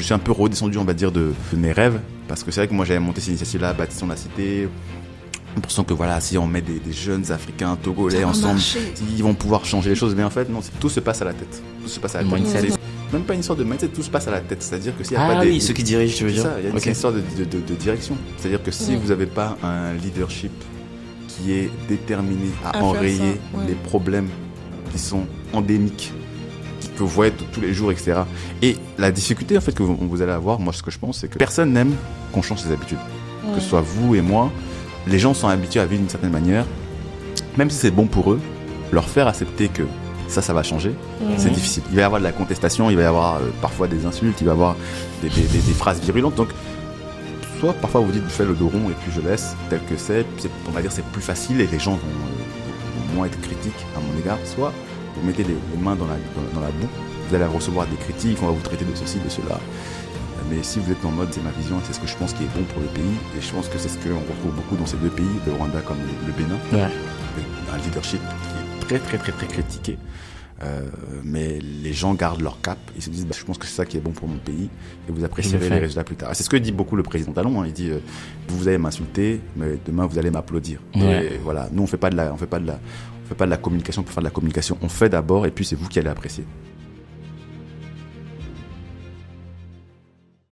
Je suis un peu redescendu, on va dire, de mes rêves, parce que c'est vrai que moi j'avais monté cette initiative-là, Bâtissons la Cité. On pense que voilà, si on met des jeunes Africains, Togolais ensemble, ils vont pouvoir changer les choses. Mais en fait, non, tout se passe à la tête. Tout se passe à la tête. C'est même pas une histoire de mindset, tout se passe à la tête. C'est-à-dire que s'il n'y a pas ceux qui dirigent, tu veux dire. Il y a une histoire de direction. C'est-à-dire que si vous n'avez pas un leadership qui est déterminé à enrayer les problèmes qui sont endémiques, que vous voyez tous les jours, etc. Et la difficulté en fait que vous allez avoir, moi ce que je pense, c'est que personne n'aime qu'on change ses habitudes. Que ce soit vous et moi, les gens sont habitués à vivre d'une certaine manière, même si c'est bon pour eux, leur faire accepter que ça va changer, c'est difficile. Il va y avoir de la contestation, il va y avoir parfois des insultes, il va y avoir des phrases virulentes. Donc, soit parfois vous dites je fais le dos rond et puis je laisse tel que on va dire c'est plus facile et les gens vont moins être critiques à mon égard. Soit vous mettez les mains dans la boue, vous allez recevoir des critiques, on va vous traiter de ceci, de cela. Mais si vous êtes en mode c'est ma vision, c'est ce que je pense qui est bon pour le pays, et je pense que c'est ce qu'on retrouve beaucoup dans ces deux pays, le Rwanda comme le Bénin, un leadership qui est très très très très critiqué. Mais les gens gardent leur cap, ils se disent je pense que c'est ça qui est bon pour mon pays et vous apprécierez les résultats plus tard. Et c'est ce que dit beaucoup le président Talon, il dit vous allez m'insulter mais demain vous allez m'applaudir. Et voilà, nous on fait pas de la communication pour faire de la communication, on fait d'abord et puis c'est vous qui allez apprécier.